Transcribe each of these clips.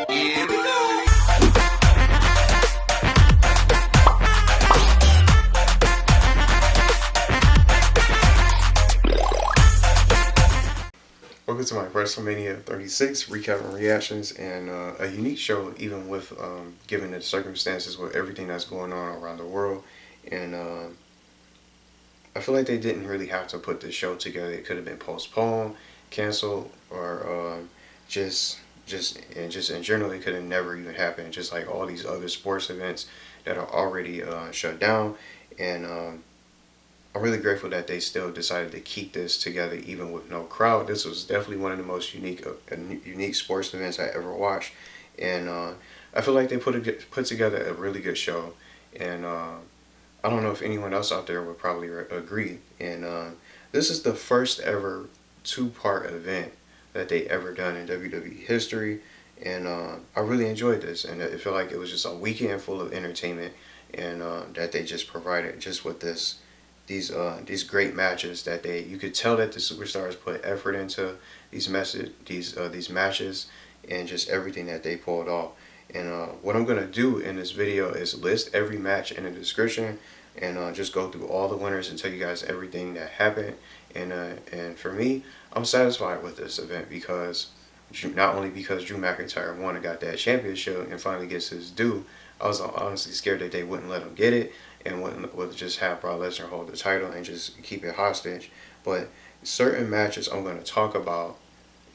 Here we go. Welcome to my WrestleMania 36 recap and reactions, and a unique show, even with given the circumstances with everything that's going on around the world. And I feel like they didn't really have to put this show together. It could have been postponed, canceled, or just in general, it could have never even happened. Just like all these other sports events that are already shut down. And I'm really grateful that they still decided to keep this together even with no crowd. This was definitely one of the most unique sports events I ever watched, and I feel like they put together a really good show. And I don't know if anyone else out there would probably agree. And this is the first ever two-part event that they ever done in WWE history, and I really enjoyed this, and I feel like it was just a weekend full of entertainment, and that they just provided just with these great matches that you could tell that the superstars put effort into these matches, and just everything that they pulled off. And what I'm gonna do in this video is list every match in the description, and just go through all the winners and tell you guys everything that happened. And for me, I'm satisfied with this event because not only because Drew McIntyre won and got that championship and finally gets his due. I was honestly scared that they wouldn't let him get it and would just have Brock Lesnar hold the title and just keep it hostage. But certain matches I'm going to talk about,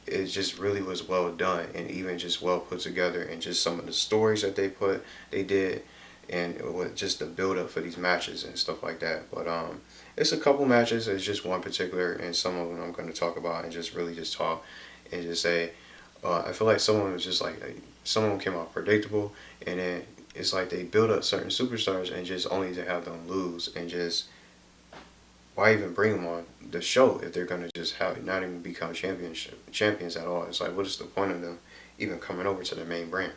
it just really was well done and even just well put together, and just some of the stories that they did, and with just the build up for these matches and stuff like that. But it's a couple matches. It's just one particular, and some of them I'm going to talk about and just really just talk and just say. I feel like some of them was just like some of them came out predictable, and then it's like they build up certain superstars and just only to have them lose, and just why even bring them on the show if they're gonna just not even become champions at all? It's like, what is the point of them even coming over to the main brand?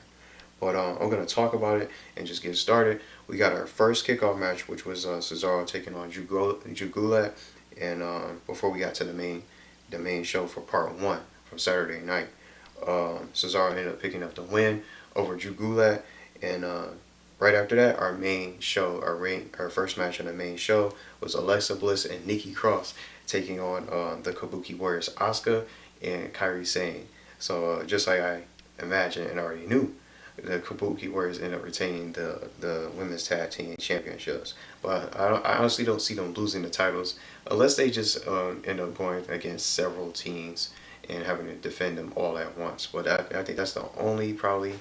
But I'm gonna talk about it and just get started. We got our first kickoff match, which was Cesaro taking on Gulak, and before we got to the main show for part 1 from Saturday night, Cesaro ended up picking up the win over Gulak. And right after that, our main show, our first match on the main show was Alexa Bliss and Nikki Cross taking on the Kabuki Warriors, Asuka and Kairi Sane. So just like I imagined and already knew, the Kabuki Warriors ended up retaining the women's tag team championships. But I honestly don't see them losing the titles unless they just end up going against several teams and having to defend them all at once. But I think that's the only probably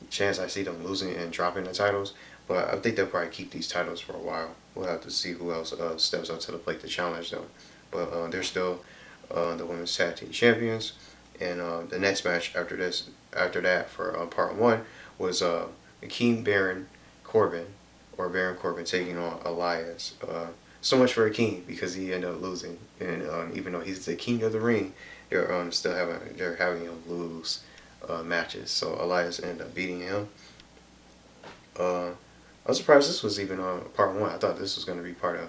chance I see them losing and dropping the titles. But I think they'll probably keep these titles for a while. We'll have to see who else steps up to the plate to challenge them. But they're still the women's tag team champions. And the next match after that for part 1 was Baron Corbin taking on Elias. So much for Akeem, because he ended up losing, and even though he's the king of the ring, they're having him lose matches. So Elias ended up beating him. I was surprised this was even on part 1. I thought this was going to be part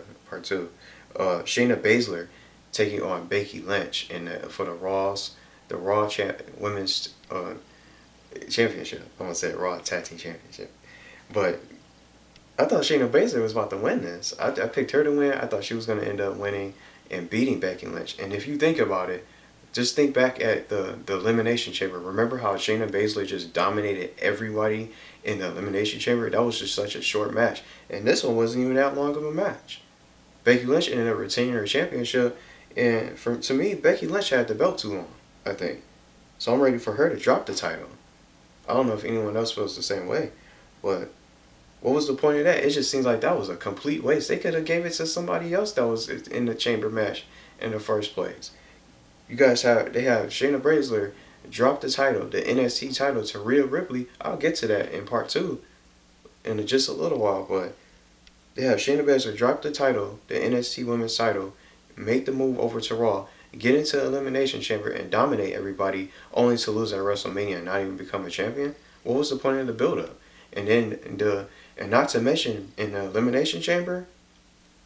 2. Shayna Bazsler taking on Becky Lynch for the Raw Women's Championship. I'm gonna say Raw Tag Team Championship. But I thought Shayna Bazsler was about to win this. I picked her to win. I thought she was going to end up winning and beating Becky Lynch. And if you think about it, just think back at the Elimination Chamber. Remember how Shayna Bazsler just dominated everybody in the Elimination Chamber? That was just such a short match. And this one wasn't even that long of a match. Becky Lynch ended up retaining her championship. And to me, Becky Lynch had the belt too long, I think. So I'm ready for her to drop the title. I don't know if anyone else feels the same way. But what was the point of that? It just seems like that was a complete waste. They could have gave it to somebody else that was in the chamber match in the first place. They have Shayna Baszler drop the title, the NXT title, to Rhea Ripley. I'll get to that in part 2 in just a little while, but they have Shayna Baszler drop the title, the NXT Women's title, make the move over to Raw, get into the Elimination Chamber and dominate everybody, only to lose at WrestleMania and not even become a champion. What was the point of the build-up? And then and not to mention in the Elimination Chamber,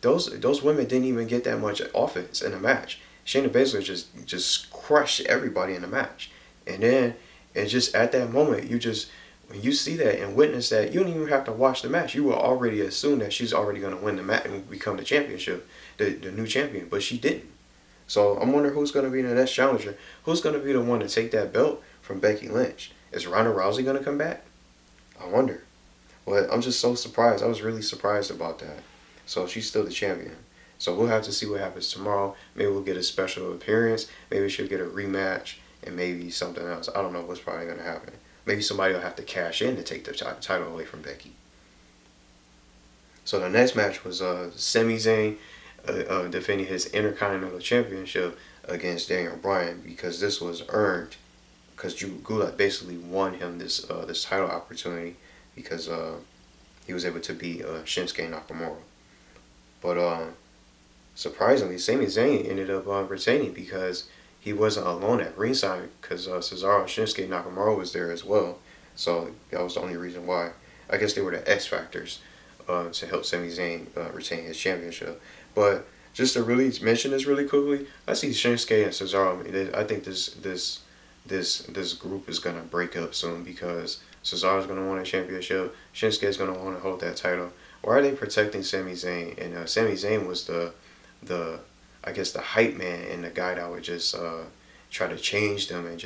those women didn't even get that much offense in the match. Shayna Baszler just crushed everybody in the match. And then And just at that moment, when you see that and witness that, you don't even have to watch the match. You will already assume that she's already going to win the match and become the championship, the new champion. But she didn't. So I'm wondering who's going to be the next challenger. Who's going to be the one to take that belt from Becky Lynch? Is Ronda Rousey going to come back? I wonder. But I'm just so surprised. I was really surprised about that. So she's still the champion. So we'll have to see what happens tomorrow. Maybe we'll get a special appearance. Maybe she'll get a rematch. And maybe something else. I don't know what's probably going to happen. Maybe somebody will have to cash in to take the title away from Becky. So the next match was Sami Zayn defending his Intercontinental Championship against Daniel Bryan, because this was earned, because Gulak basically won him this title opportunity because he was able to beat Shinsuke Nakamura. But surprisingly, Sami Zayn ended up retaining because he wasn't alone at ringside, because Cesaro and Shinsuke Nakamura was there as well. So that was the only reason why. I guess they were the X factors to help Sami Zayn retain his championship. But just to really mention this really quickly, I see Shinsuke and Cesaro. I think this group is gonna break up soon, because Cesaro's gonna win a championship. Shinsuke's gonna want to hold that title. Why are they protecting Sami Zayn? And Sami Zayn was the I guess the hype man and the guy that would just try to change them, and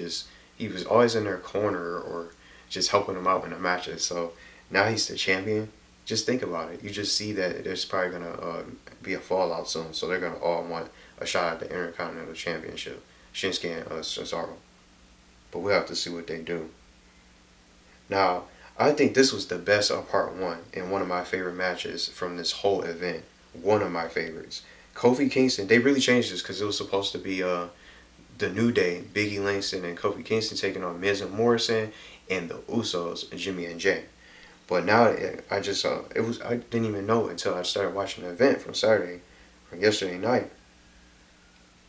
he was always in their corner or just helping them out in the matches. So now he's the champion. Just think about it. You just see that there's probably gonna be a fallout soon. So they're gonna all want a shot at the Intercontinental Championship, Shinsuke and Cesaro. But we'll have to see what they do. Now, I think this was the best of part one and one of my favorite matches from this whole event. One of my favorites. Kofi Kingston, they really changed this because it was supposed to be the New Day, Biggie Langston and Kofi Kingston taking on Miz and Morrison and the Usos, Jimmy and Jay. But now I didn't even know until I started watching the event from yesterday night.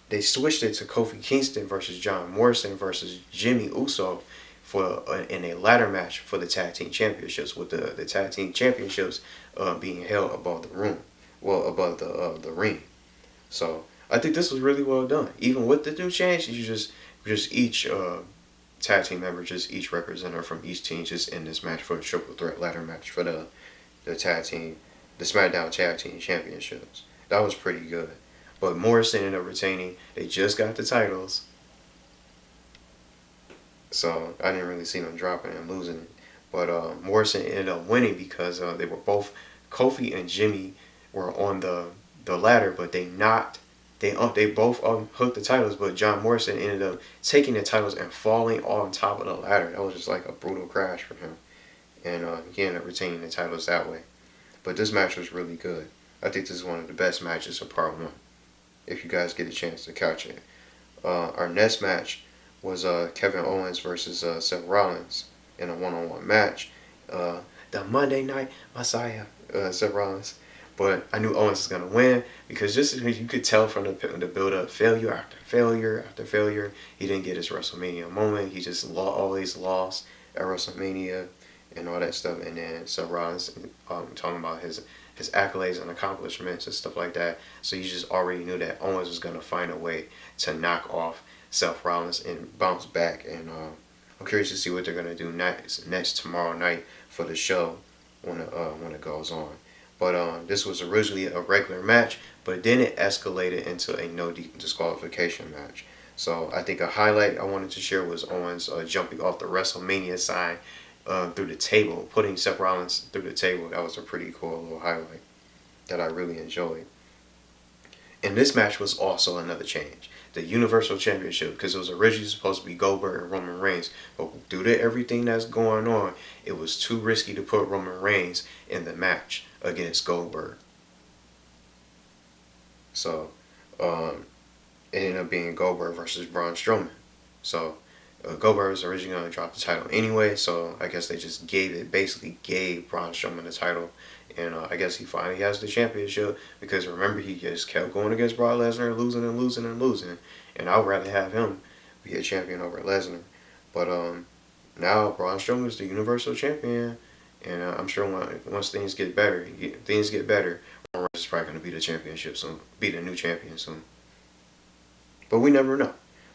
They switched it to Kofi Kingston versus John Morrison versus Jimmy Uso in a ladder match for the tag team championships, with the tag team championships being held above the above the ring. So I think this was really well done. Even with the new change, you just each tag team member, just each representative from each team, just in this match for a triple threat ladder match for the tag team, the Smackdown tag team championships. That was pretty good. But Morrison ended up retaining. They just got the titles, so I didn't really see them dropping and losing it. But Morrison ended up winning because they were both, Kofi and Jimmy were on the ladder, but they both hooked the titles, but John Morrison ended up taking the titles and falling on top of the ladder. That was just like a brutal crash for him, and he ended up retaining the titles that way. But this match was really good. I think this is one of the best matches of part one, if you guys get a chance to catch it. Our next match was Kevin Owens versus Seth Rollins in a one-on-one match. The Monday Night Messiah, Seth Rollins. But I knew Owens was going to win, because just you could tell from the build-up, failure after failure after failure. He didn't get his WrestleMania moment. He just always lost at WrestleMania and all that stuff. And then Seth Rollins talking about his accolades and accomplishments and stuff like that. So you just already knew that Owens was going to find a way to knock off Seth Rollins and bounce back. And I'm curious to see what they're going to do next tomorrow night for the show when it goes on. But this was originally a regular match, but then it escalated into a no disqualification match. So I think a highlight I wanted to share was Owens jumping off the WrestleMania sign through the table, putting Seth Rollins through the table. That was a pretty cool little highlight that I really enjoyed. And this match was also another change. The Universal Championship, because it was originally supposed to be Goldberg and Roman Reigns, but due to everything that's going on, it was too risky to put Roman Reigns in the match against Goldberg. So it ended up being Goldberg versus Braun Strowman. So Goldberg was originally going to drop the title anyway, so I guess they just basically gave Braun Strowman the title. And I guess he finally has the championship, because remember, he just kept going against Brock Lesnar, losing and losing and losing. And I would rather have him be a champion over Lesnar. But now Braun Strowman is the Universal Champion, and I'm sure once things get better, Roman Reigns is probably going to be the championship soon, be the new champion soon. But we never know.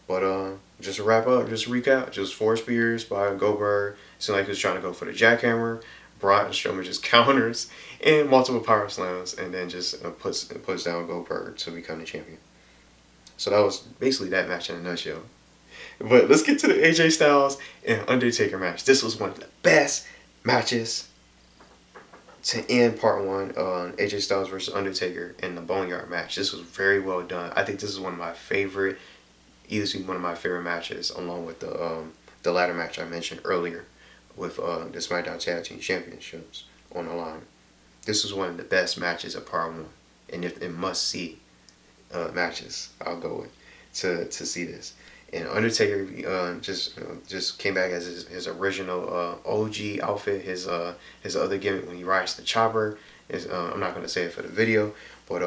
But just to wrap up, just to recap, just 4 spears by Goldberg. Seemed like he was trying to go for the jackhammer. Braun and Strowman just counters and multiple power slams, and then just puts down Goldberg to become the champion. So that was basically that match in a nutshell. But let's get to the AJ Styles and Undertaker match. This was one of the best matches to end part one on AJ Styles versus Undertaker in the Boneyard match. This was very well done. I think this is one of my favorite, easily one of my favorite matches, along with the ladder match I mentioned earlier with the Smackdown Tag Team Championships on the line. This was one of the best matches of part one, and if it must see matches, I'll go with to see this. And Undertaker just came back as his original OG outfit, his other gimmick when he rides the chopper. I'm not gonna say it for the video, but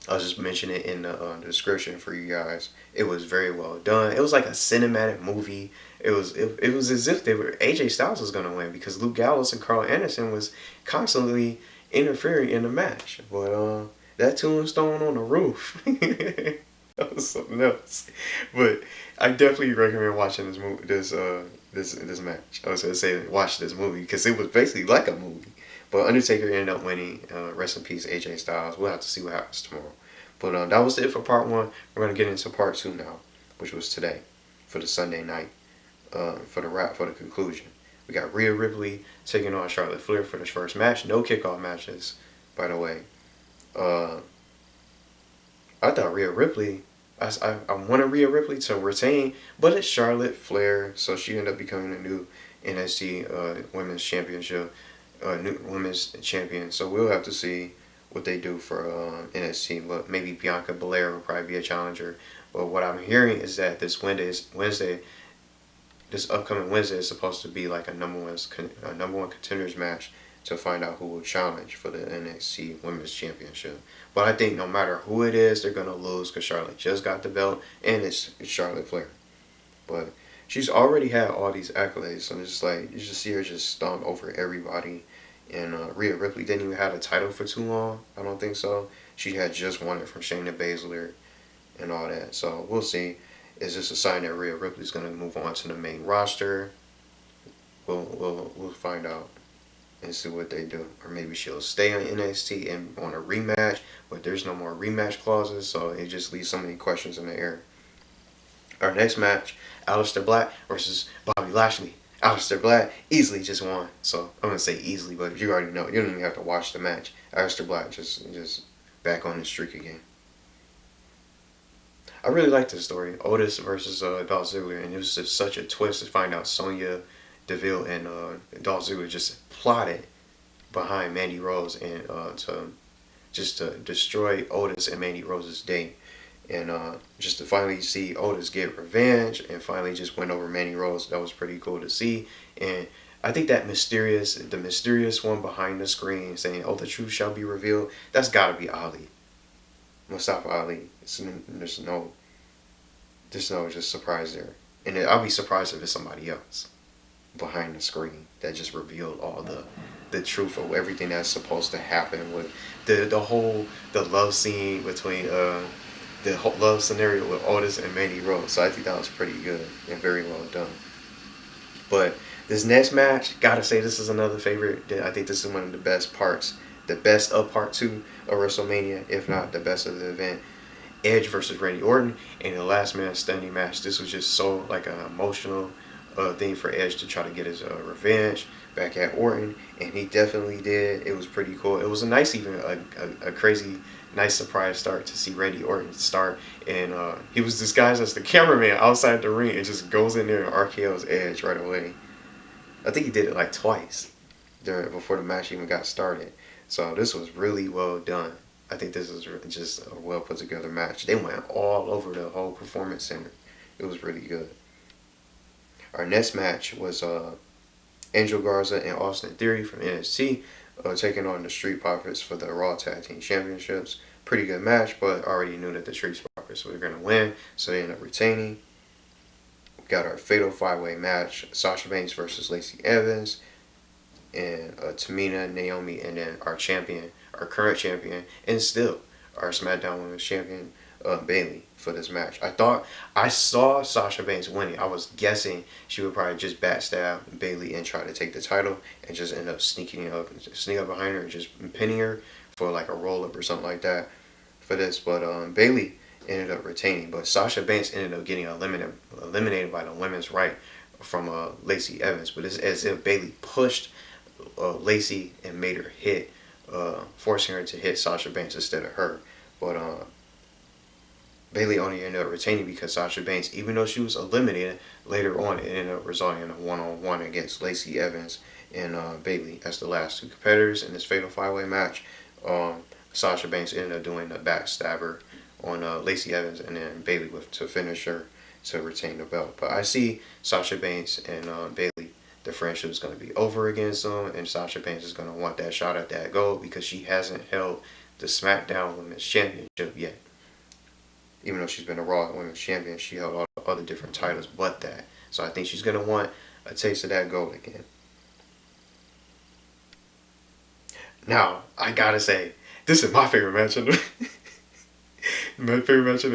I'll just mention it in the description for you guys. It was very well done. It was like a cinematic movie. It was as if AJ Styles was gonna win because Luke Gallows and Carl Anderson was constantly interfering in the match. But that tombstone on the roof. That was something else. But I definitely recommend watching this movie, this match. I was gonna say watch this movie because it was basically like a movie. But Undertaker ended up winning. Rest in peace, AJ Styles. We'll have to see what happens tomorrow. But that was it for part one. We're gonna get into part two now, which was today, for the Sunday night, for the conclusion. We got Rhea Ripley taking on Charlotte Flair for the first match. No kickoff matches, by the way. I thought Rhea Ripley, I wanted Rhea Ripley to retain, but it's Charlotte Flair, so she ended up becoming a new NXT Women's Championship, new Women's Champion. So we'll have to see what they do for NXT. But maybe Bianca Belair will probably be a challenger. But what I'm hearing is that this upcoming Wednesday is supposed to be like a number one contenders match to find out who will challenge for the NXT Women's Championship. But I think no matter who it is, they're going to lose because Charlotte just got the belt, and it's Charlotte Flair. But she's already had all these accolades, so it's just like, you just see her just stomp over everybody. And Rhea Ripley didn't even have a title for too long, I don't think so. She had just won it from Shayna Bazsler and all that. So we'll see. Is this a sign that Rhea Ripley's going to move on to the main roster? We'll find out and see what they do. Or maybe she'll stay on NXT and on a rematch, but there's no more rematch clauses, so it just leaves so many questions in the air. Our next match, Aleister Black versus Bobby Lashley. Aleister Black easily just won. So I'm going to say easily, but you already know. You don't even have to watch the match. Aleister Black just back on his streak again. I really like this story. Otis versus Dolph Ziggler, and it was just such a twist to find out Sonya Deville and Dolph Ziggler just plotted behind Mandy Rose and to destroy Otis and Mandy Rose's day. And just to finally see Otis get revenge and finally just win over Mandy Rose, that was pretty cool to see. And I think that the mysterious one behind the screen saying, "Oh, the truth shall be revealed," that's got to be Ali. Mustafa Ali. There's no just surprise there. And I'll be surprised if it's somebody else behind the screen that just revealed all the truth of everything that's supposed to happen with the love scene between the whole love scenario with Otis and Mandy Rose. So I think that was pretty good and very well done. But this next match, gotta say this is another favorite. I think this is one of the best parts, the best of part two of WrestleMania, if not the best of the event. Edge versus Randy Orton in the last man standing match. This was just so like an emotional thing for Edge to try to get his revenge back at Orton, and he definitely did. It was pretty cool. It was a nice, even a crazy, nice surprise start to see Randy Orton start, and he was disguised as the cameraman outside the ring and just goes in there and RKO's Edge right away. I think he did it like twice before the match even got started. So this was really well done. I think this is just a well put together match. They went all over the whole performance center. It was really good. Our next match was Angel Garza and Austin Theory from NXT taking on the Street Profits for the Raw Tag Team Championships. Pretty good match, but already knew that the Street Profits were going to win, so they ended up retaining. We got our Fatal 5-Way match, Sasha Banks versus Lacey Evans, and Tamina, Naomi, and then our champion, our current champion, and still our SmackDown Women's Champion, Bayley for this match. I saw Sasha Banks winning. I was guessing she would probably just backstab Bayley and try to take the title and just end up sneak up behind her and just pinning her for like a roll up or something like that for this. But Bayley ended up retaining, but Sasha Banks ended up getting eliminated by the women's right from Lacey Evans. But it's as if Bayley pushed Lacey and made her hit, forcing her to hit Sasha Banks instead of her. But Bayley only ended up retaining because Sasha Banks, even though she was eliminated later on, it ended up resulting in a one-on-one against Lacey Evans and Bayley as the last two competitors in this Fatal 5-Way match. Sasha Banks ended up doing the backstabber on Lacey Evans, and then Bayley to finish her to retain the belt. But I see Sasha Banks and Bayley, the friendship is going to be over against them, and Sasha Banks is going to want that shot at that gold because she hasn't held the SmackDown Women's Championship yet. Even though she's been a Raw Women's Champion, she held all the other different titles but that. So I think she's going to want a taste of that gold again. Now, I gotta say, this is my favorite match of the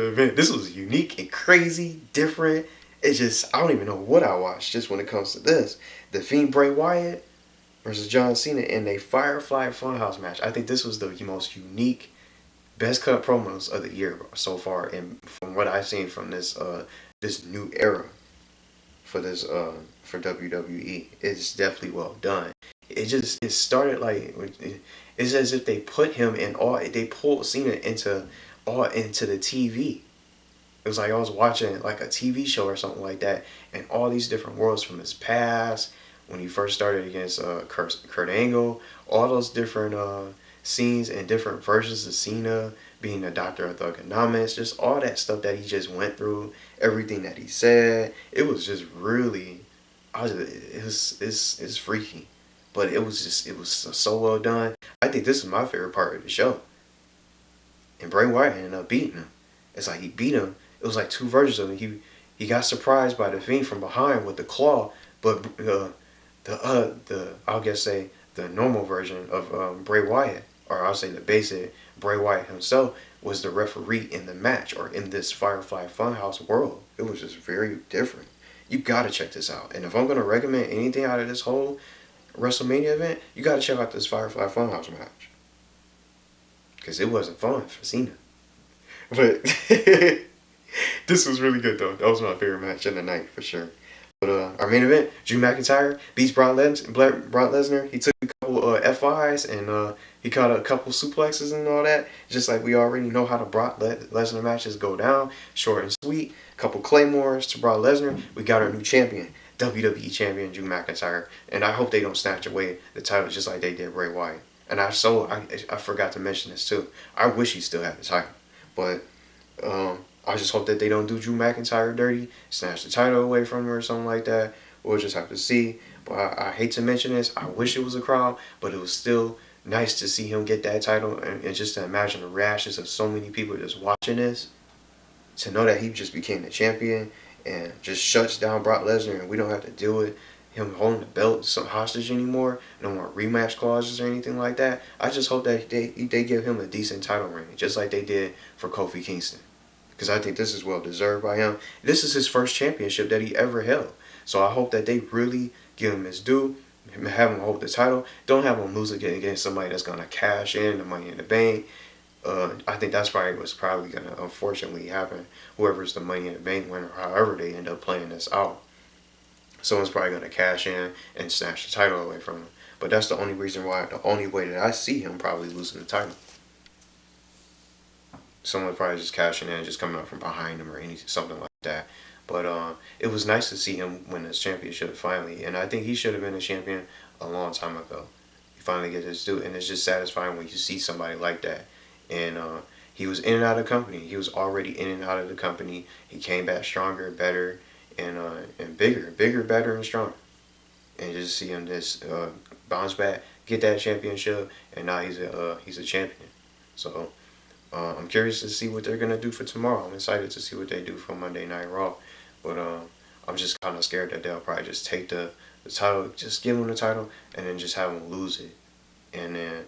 event. This was unique and crazy, different. It's just, I don't even know what I watched just when it comes to this. The Fiend Bray Wyatt versus John Cena in a Firefly Funhouse match. I think this was the most unique, best cut promos of the year so far, and from what I've seen from this this new era for this for WWE, it's definitely well done. It started like it's as if they put him in they pulled Cena into the TV. It was like I was watching like a TV show or something like that, and all these different worlds from his past, when he first started against Kurt Angle, all those different scenes and different versions of Cena being the Doctor of Thugonomics, just all that stuff that he just went through, everything that he said. It was just really, it's freaky, but it was so well done. I think this is my favorite part of the show. And Bray Wyatt ended up beating him. It's like he beat him. It was like two versions of him. He got surprised by the Fiend from behind with the claw, but I'll guess say the normal version of Bray Wyatt, or I'll say the basic Bray Wyatt himself, was the referee in the match or in this Firefly Funhouse world. It was just very different. You gotta check this out. And if I'm gonna recommend anything out of this whole WrestleMania event, you gotta check out this Firefly Funhouse match, because it wasn't fun for Cena. But this was really good though. That was my favorite match of the night for sure. But our main event, Drew McIntyre beats Brock Lesnar. He took a couple FIs and he caught a couple suplexes and all that. Just like we already know how the Brock Lesnar matches go down. Short and sweet. Couple claymores to Brock Lesnar. We got our new champion, WWE champion Drew McIntyre. And I hope they don't snatch away the title just like they did Bray Wyatt. And I forgot to mention this too. I wish he still had the title. But I just hope that they don't do Drew McIntyre dirty, snatch the title away from him or something like that. We'll just have to see. But I hate to mention this. I wish it was a crowd, but it was still nice to see him get that title, and just to imagine the reactions of so many people just watching this, to know that he just became the champion and just shuts down Brock Lesnar, and we don't have to deal with him holding the belt some hostage anymore. No more rematch clauses or anything like that. I just hope that they give him a decent title reign, just like they did for Kofi Kingston, because I think this is well deserved by him. This is his first championship that he ever held, so I hope that they really give him his due, have him hold the title. Don't have him lose again against somebody that's gonna cash in the Money in the Bank. I think that's probably what's probably gonna unfortunately happen. Whoever's the Money in the Bank winner, however they end up playing this out, someone's probably gonna cash in and snatch the title away from him. But that's the only way that I see him probably losing the title. Someone probably just cashing in, just coming up from behind him or something like that. But it was nice to see him win his championship finally, and I think he should have been a champion a long time ago. He finally gets his due, and it's just satisfying when you see somebody like that. And he was in and out of the company. He was already in and out of the company. He came back stronger, better, and bigger, better, and stronger. And just see him just bounce back, get that championship, and now he's a champion. So I'm curious to see what they're gonna do for tomorrow. I'm excited to see what they do for Monday Night Raw. But I'm just kind of scared that they'll probably just take the title, just give him the title, and then just have him lose it. And then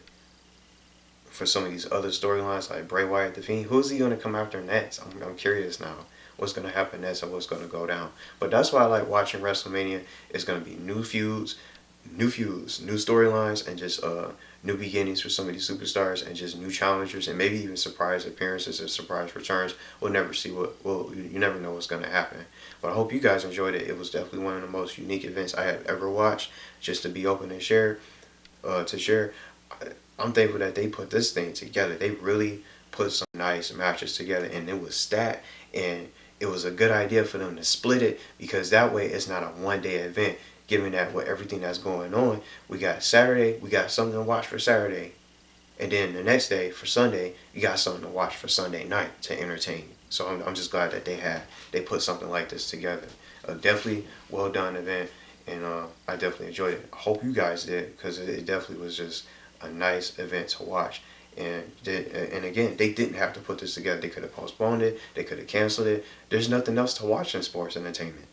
for some of these other storylines like Bray Wyatt, the Fiend, who's he gonna come after next? I'm curious now. What's gonna happen next and what's gonna go down? But that's why I like watching WrestleMania. It's gonna be new feuds, new storylines, and just new beginnings for some of these superstars, and just new challengers, and maybe even surprise appearances and surprise returns. We'll never see you never know what's gonna happen. But I hope you guys enjoyed it. It was definitely one of the most unique events I have ever watched. Just to be open and share, I'm thankful that they put this thing together. They really put some nice matches together, and it was stacked, and it was a good idea for them to split it, because that way it's not a one-day event. Given that with everything that's going on, we got Saturday, we got something to watch for Saturday, and then the next day for Sunday, you got something to watch for Sunday night to entertain. So I'm just glad that they put something like this together. Definitely well done event, and I definitely enjoyed it. I hope you guys did, because it definitely was just a nice event to watch. And again, they didn't have to put this together. They could have postponed it. They could have canceled it. There's nothing else to watch in sports entertainment.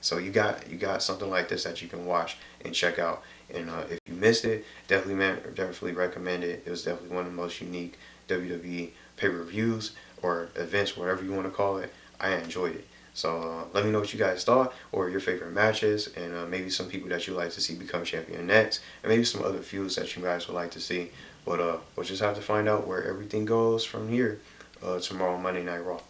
So you got something like this that you can watch and check out. And if you missed it, definitely recommend it. It was definitely one of the most unique WWE pay-per-views or events, whatever you want to call it. I enjoyed it. So let me know what you guys thought, or your favorite matches, and maybe some people that you like to see become champion next, and maybe some other feuds that you guys would like to see. But we'll just have to find out where everything goes from here tomorrow, Monday Night Raw.